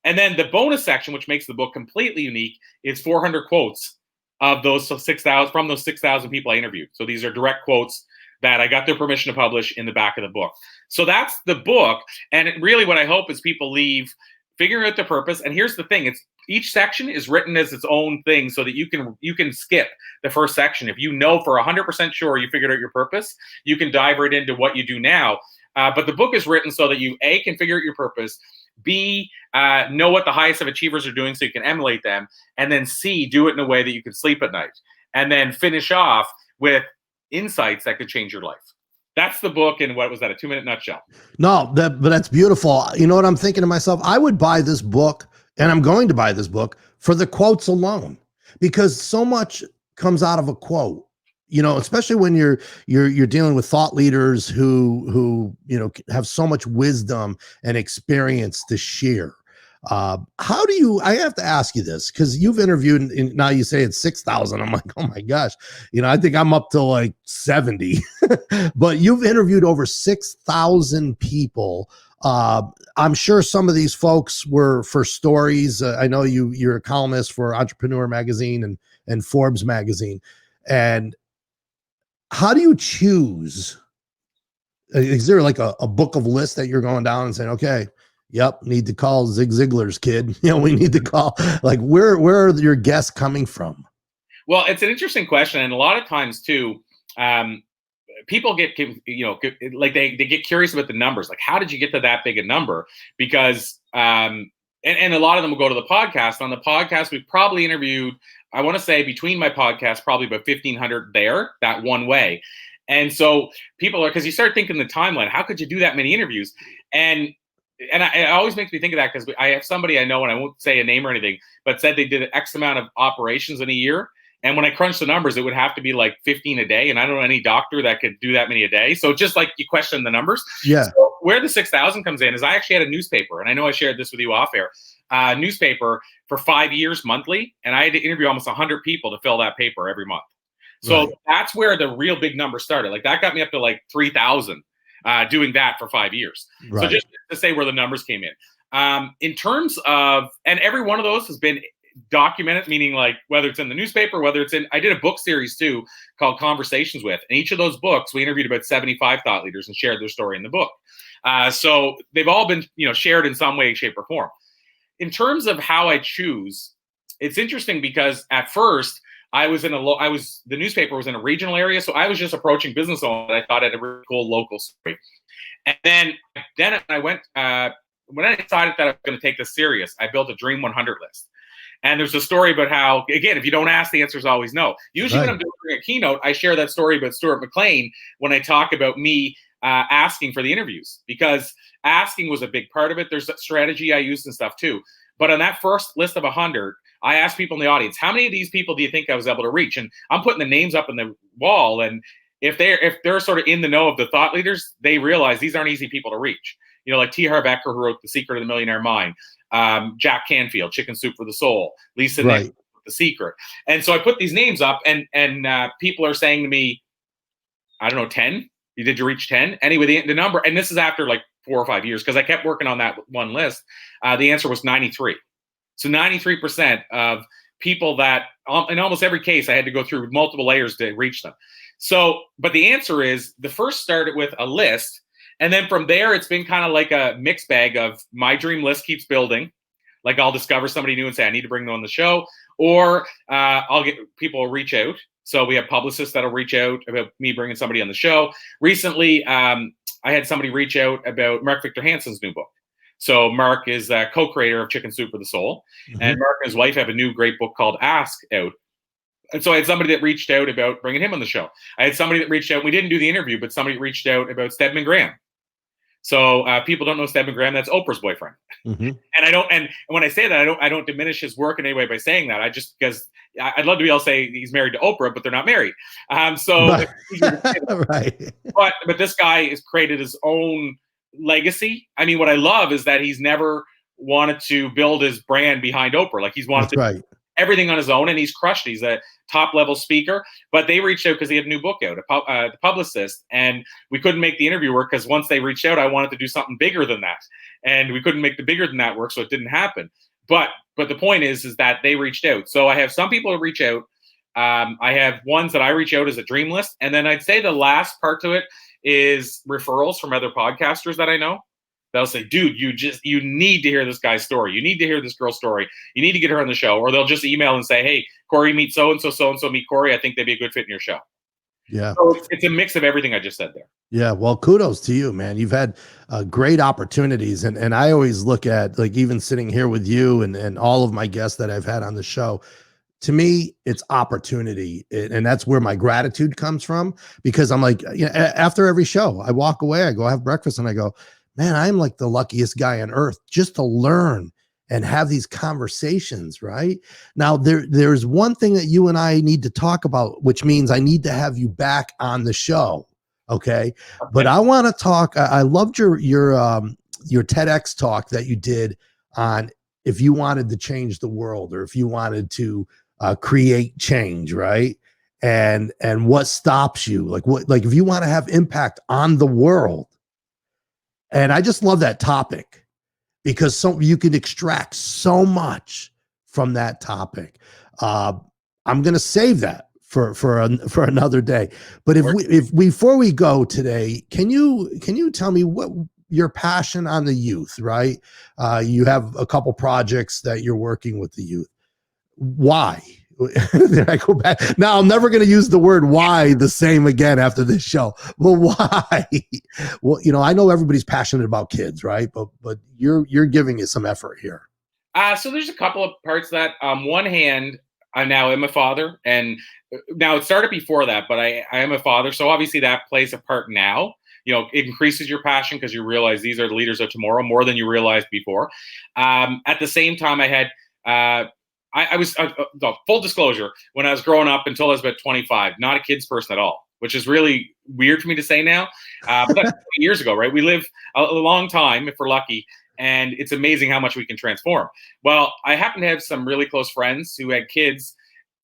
And then the bonus section, which makes the book completely unique, is 400 quotes of those 6,000 from those 6,000 people I interviewed. So these are direct quotes that I got their permission to publish in the back of the book. So that's the book. And really what I hope is people leave figuring out the purpose. And here's the thing, it's each section is written as its own thing so that you can skip the first section. If you know for 100% sure you figured out your purpose, you can dive right into what you do now. But the book is written so that you, A, can figure out your purpose, B, know what the highest of achievers are doing so you can emulate them, and then C, do it in a way that you can sleep at night. And then finish off with insights that could change your life. That's the book in, what was that, a 2-minute nutshell? No, but that's beautiful. You know what I'm thinking to myself? I would buy this book, and I'm going to buy this book for the quotes alone, because so much comes out of a quote. Especially when you're dealing with thought leaders who have so much wisdom and experience to share. I have to ask you this, because you've interviewed, and now you say it's 6,000. I'm like, oh my gosh, I think I'm up to like 70, but you've interviewed over 6,000 people. I'm sure some of these folks were for stories. I know you're a columnist for Entrepreneur Magazine and Forbes Magazine. And how do you choose? Is there like a book of lists that you're going down and saying, okay, yep, need to call Zig Ziglar's kid. We need to call, like, where are your guests coming from? Well, it's an interesting question. And a lot of times too, people get, like they get curious about the numbers. Like, how did you get to that big a number? Because, and a lot of them will go to the podcast. On the podcast, we've probably interviewed, I want to say between my podcast, probably about 1,500 there, that one way. And so people are, because you start thinking the timeline, how could you do that many interviews? And it always makes me think of that, because I have somebody I know, and I won't say a name or anything, but said they did X amount of operations in a year. And when I crunched the numbers, it would have to be like 15 a day. And I don't know any doctor that could do that many a day. So just like you question the numbers. Yeah. So where the 6,000 comes in is I actually had a newspaper. And I know I shared this with you off air. Newspaper for 5 years monthly. And I had to interview almost 100 people to fill that paper every month. So that's where the real big number started. Like that got me up to like 3,000 doing that for 5 years. Right. So just to say where the numbers came in terms of, and every one of those has been documented, meaning like whether it's in the newspaper, whether it's in, I did a book series too called Conversations With. And each of those books, we interviewed about 75 thought leaders and shared their story in the book. So they've all been, shared in some way, shape, or form. In terms of how I choose, it's interesting because at first the newspaper was in a regional area. So I was just approaching business owners that I thought had a really cool local story. And then I went, when I decided that I was going to take this serious, I built a Dream 100 list. And there's a story about how, again, if you don't ask, the answer is always no. Usually when I'm doing a keynote, I share that story about Stuart McLean when I talk about me asking for the interviews, because asking was a big part of it. There's a strategy I used and stuff too. But on that first list of 100, I asked people in the audience, how many of these people do you think I was able to reach? And I'm putting the names up on the wall. And if they're sort of in the know of the thought leaders, they realize these aren't easy people to reach. Like T. Harv Eker, who wrote The Secret of the Millionaire Mind, Jack Canfield, Chicken Soup for the Soul, Lisa Nick, The Secret. And so I put these names up, and people are saying to me, I don't know, 10? Did you reach 10? Anyway, the number, and this is after like 4 or 5 years, because I kept working on that one list. The answer was 93. So 93% of people that, in almost every case, I had to go through multiple layers to reach them. So, but the answer is, the first started with a list. And then from there, it's been kind of like a mixed bag of my dream list keeps building. Like I'll discover somebody new and say, I need to bring them on the show. Or I'll get people reach out. So we have publicists that'll reach out about me bringing somebody on the show. Recently, I had somebody reach out about Mark Victor Hansen's new book. So Mark is a co-creator of Chicken Soup for the Soul. Mm-hmm. And Mark and his wife have a new great book called Ask out. And so I had somebody that reached out about bringing him on the show. I had somebody that reached out. We didn't do the interview, but somebody reached out about Stedman Graham. So people don't know Stedman Graham. That's Oprah's boyfriend. Mm-hmm. And when I say that, I don't diminish his work in any way by saying that. Because I'd love to be able to say he's married to Oprah, but they're not married. Right. But this guy has created his own legacy. I mean, what I love is that he's never wanted to build his brand behind Oprah. Like he's wanted to do everything on his own, and he's crushed. He's a top level speaker. But they reached out because he had a new book out, the publicist, and we couldn't make the interview work because once they reached out, I wanted to do something bigger than that, and we couldn't make the bigger than that work, so it didn't happen. But the point is that they reached out. So I have some people who reach out. I have ones that I reach out as a dream list, and then I'd say the last part to it is referrals from other podcasters that I know. They'll say, dude, you need to hear this guy's story. You need to hear this girl's story. You need to get her on the show. Or they'll just email and say, hey, Corey, meet so-and-so, meet Corey. I think they'd be a good fit in your show. Yeah. So it's a mix of everything I just said there. Yeah. Well, kudos to you, man. You've had great opportunities. And I always look at, like, even sitting here with you and all of my guests that I've had on the show, to me, it's opportunity. And that's where my gratitude comes from, because I'm like, after every show, I walk away, I go have breakfast, and I go, man, I'm like the luckiest guy on earth just to learn and have these conversations, right? Now, there's one thing that you and I need to talk about, which means I need to have you back on the show, okay? But I want to talk, I loved your TEDx talk that you did on if you wanted to change the world, or if you wanted to create change, right? And what stops you? Like if you want to have impact on the world. And I just love that topic, because you can extract so much from that topic. I'm going to save that for another day. But if before we go today, can you tell me what your passion on the youth, right? You have a couple projects that you're working with the youth. Why? There I go back. Now I'm never going to use the word why the same again after this show. Well, why? Well, I know everybody's passionate about kids, right? But you're giving it some effort here. So there's a couple of parts that, one hand, I now am a father, and now it started before that, but I am a father. So obviously that plays a part now. It increases your passion because you realize these are the leaders of tomorrow more than you realized before. At the same time, I had, I was, full disclosure, when I was growing up until I was about 25, not a kids person at all, which is really weird for me to say now. But that's 20 years ago, right? We live a long time if we're lucky. And it's amazing how much we can transform. Well, I happen to have some really close friends who had kids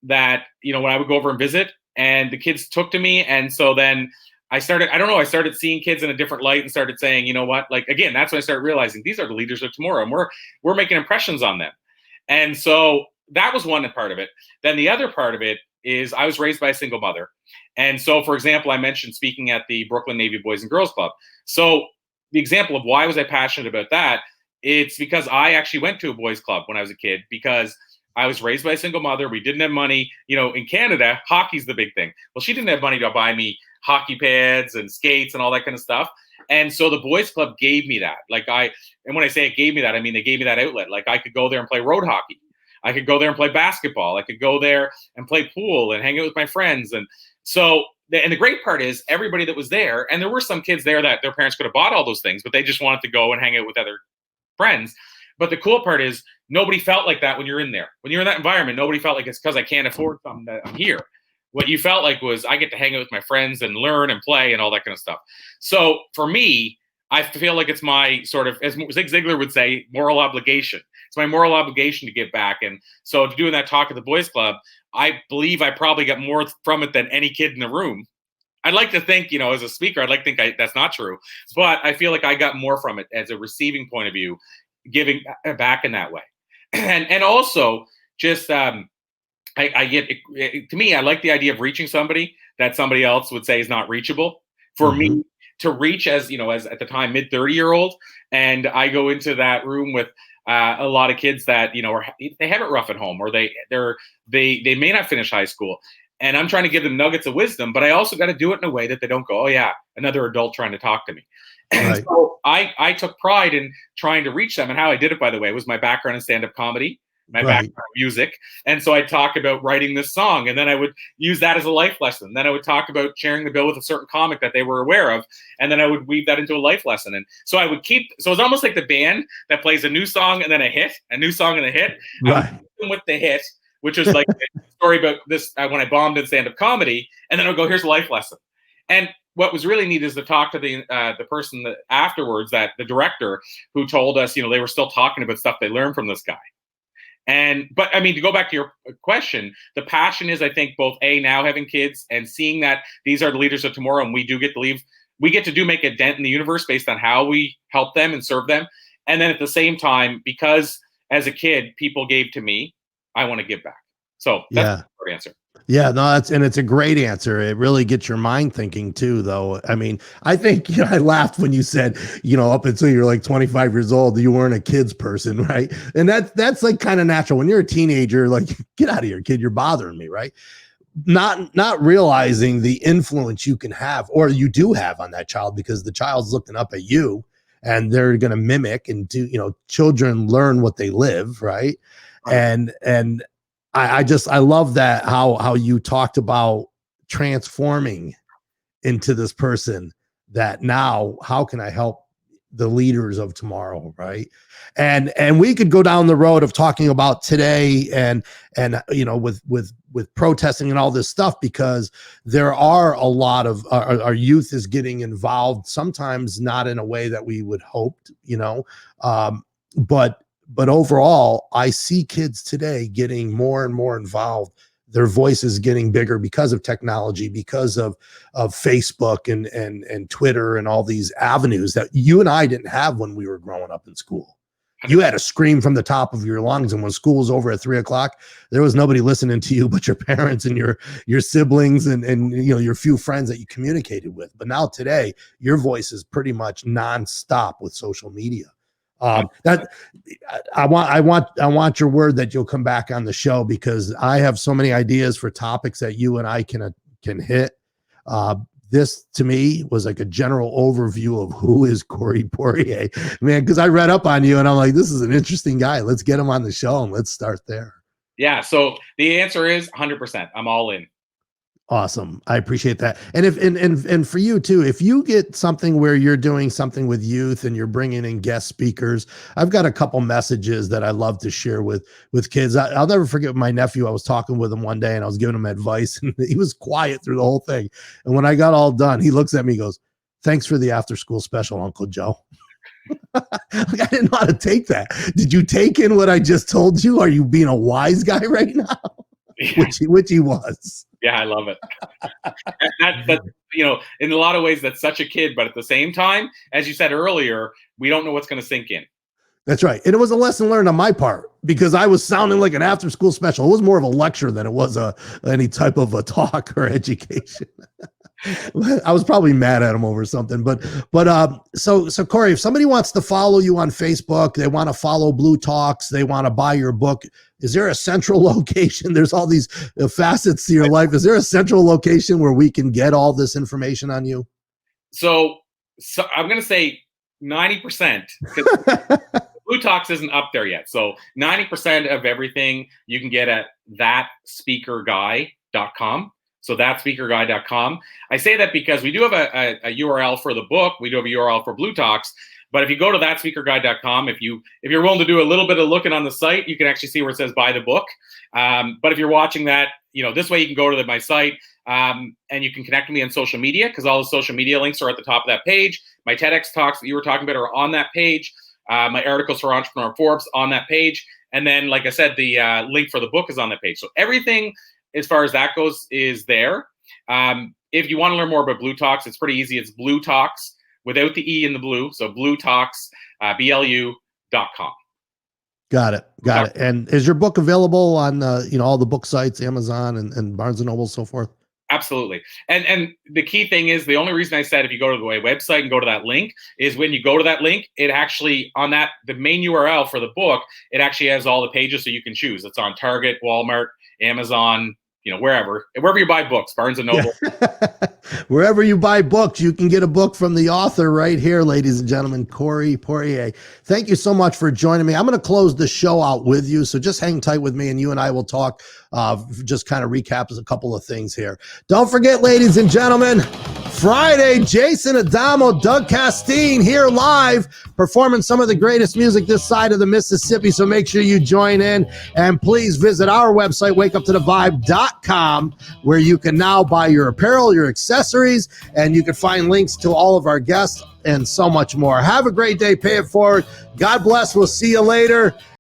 that, when I would go over and visit, and the kids took to me. And so then I started seeing kids in a different light and started saying, you know what, like, again, that's when I started realizing these are the leaders of tomorrow, and we're making impressions on them. And so that was one part of it. Then the other part of it is I was raised by a single mother. And so, for example, I mentioned speaking at the Brooklyn Navy Boys and Girls Club. So the example of why was I passionate about that, it's because I actually went to a boys club when I was a kid, because I was raised by a single mother. We didn't have money. In Canada, hockey's the big thing. Well, she didn't have money to buy me hockey pads and skates and all that kind of stuff. And so the boys club gave me that. And when I say it gave me that, I mean, they gave me that outlet. Like, I could go there and play road hockey. I could go there and play basketball. I could go there and play pool and hang out with my friends. And so, and the great part is everybody that was there, and there were some kids there that their parents could have bought all those things, but they just wanted to go and hang out with other friends. But the cool part is nobody felt like that when you're in there. When you're in that environment, nobody felt like it's because I can't afford something that I'm here. What you felt like was I get to hang out with my friends and learn and play and all that kind of stuff. So for me, I feel like it's my sort of, as Zig Ziglar would say, moral obligation. It's my moral obligation to give back. And so doing that talk at the boys club, I believe I probably got more from it than any kid in the room. I'd like to think, as a speaker, I'd like to think that's not true. But I feel like I got more from it as a receiving point of view, giving back in that way. And also just, I get, to me, I like the idea of reaching somebody that somebody else would say is not reachable. For me to reach as at the time, mid 30-year-old, and I go into that room with a lot of kids that, they have it rough at home, or they may not finish high school. And I'm trying to give them nuggets of wisdom, but I also got to do it in a way that they don't go, oh yeah, another adult trying to talk to me. And Right. so I took pride in trying to reach them. And how I did it, by the way, was my background in stand-up comedy, my background in music. And so I'd talk about writing this song, and then I would use that as a life lesson. Then I would talk about sharing the bill with a certain comic that they were aware of. And then I would weave that into a life lesson. And so I would so it's almost like the band that plays a new song and then a hit, a new song and a hit. Right. I would with the hit, which was like a story about this when I bombed in stand-up comedy, and then I would go, here's a life lesson. And what was really neat is to talk to the person that afterwards, that the director, who told us, they were still talking about stuff they learned from this guy. But I mean, to go back to your question, the passion is, I think, both now having kids and seeing that these are the leaders of tomorrow, and we do get to leave. We get to make a dent in the universe based on how we help them and serve them. And then at the same time, because as a kid, people gave to me, I want to give back. So that's the short answer. Yeah, no, it's a great answer. It really gets your mind thinking too, though. I mean, I think, I laughed when you said, up until you're like 25 years old, you weren't a kids person, right? And that's like kind of natural. When you're a teenager, like, get out of here, kid, you're bothering me, right? Not realizing the influence you can have, or you do have, on that child, because the child's looking up at you, and they're going to mimic and do, children learn what they live, right? And I love that how you talked about transforming into this person that now, how can I help the leaders of tomorrow, right? And we could go down the road of talking about today and with protesting and all this stuff, because there are a lot of our youth is getting involved, sometimes not in a way that we would hoped, but overall, I see kids today getting more and more involved. Their voice is getting bigger because of technology, because of Facebook and Twitter and all these avenues that you and I didn't have when we were growing up in school. You had to scream from the top of your lungs. And when school was over at 3:00, there was nobody listening to you but your parents and your siblings and your few friends that you communicated with. But now today, your voice is pretty much nonstop with social media. That I want your word that you'll come back on the show, because I have so many ideas for topics that you and I can hit. This to me was like a general overview of who is Corey Poirier, man, because I read up on you and I'm like, this is an interesting guy. Let's get him on the show and let's start there. Yeah. So the answer is 100%. I'm all in. Awesome. I appreciate that. And and for you too, if you get something where you're doing something with youth and you're bringing in guest speakers, I've got a couple messages that I love to share with kids. I'll never forget my nephew. I was talking with him one day and I was giving him advice and he was quiet through the whole thing. And when I got all done, he looks at me and goes, "Thanks for the after school special, Uncle Joe." Like, I didn't know how to take that. Did you take in what I just told you? Are you being a wise guy right now? Yeah. Which he was. Yeah, I love it. That in a lot of ways, that's such a kid, but at the same time, as you said earlier, we don't know what's going to sink in. That's right. And it was a lesson learned on my part, because I was sounding like an after school special. It was more of a lecture than it was any type of a talk or education. I was probably mad at him over something, but so Corey, if somebody wants to follow you on Facebook, they want to follow Blue Talks, they want to buy your book, is there a central location? There's all these facets to your life. Is there a central location where we can get all this information on you? So I'm going to say 90%. Blue Talks isn't up there yet. So 90% of everything you can get at thatspeakerguy.com. So thatspeakerguy.com. I say that because we do have a URL for the book. We do have a URL for Blue Talks. But if you go to thatspeakerguy.com, if you're willing to do a little bit of looking on the site, you can actually see where it says buy the book. But if you're watching that, this way you can go to my site and you can connect with me on social media, because all the social media links are at the top of that page. My TEDx talks that you were talking about are on that page. My articles for Entrepreneur Forbes on that page. And then, like I said, the link for the book is on that page. So everything as far as that goes is there. If you want to learn more about Blue Talks, it's pretty easy. It's Blue Talks without the E in the blue. So Blue Talks, BLU.com. Got it. And is your book available on, all the book sites, Amazon and Barnes & Noble, so forth? Absolutely. And the key thing is, the only reason I said if you go to the website and go to that link is when you go to that link, it actually, on the main URL for the book, it actually has all the pages so you can choose. It's on Target, Walmart, Amazon, wherever you buy books, Barnes & Noble. Wherever you buy books, you can get a book from the author right here, ladies and gentlemen, Corey Poirier. Thank you so much for joining me. I'm going to close the show out with you, so just hang tight with me and you and I will talk, just kind of recap a couple of things here. Don't forget, ladies and gentlemen, Friday, Jason Adamo, Doug Castine here live performing some of the greatest music this side of the Mississippi. So make sure you join in, and please visit our website, wakeuptothevibe.com, where you can now buy your apparel, your accessories, and you can find links to all of our guests and so much more. Have a great day. Pay it forward. God bless. We'll see you later.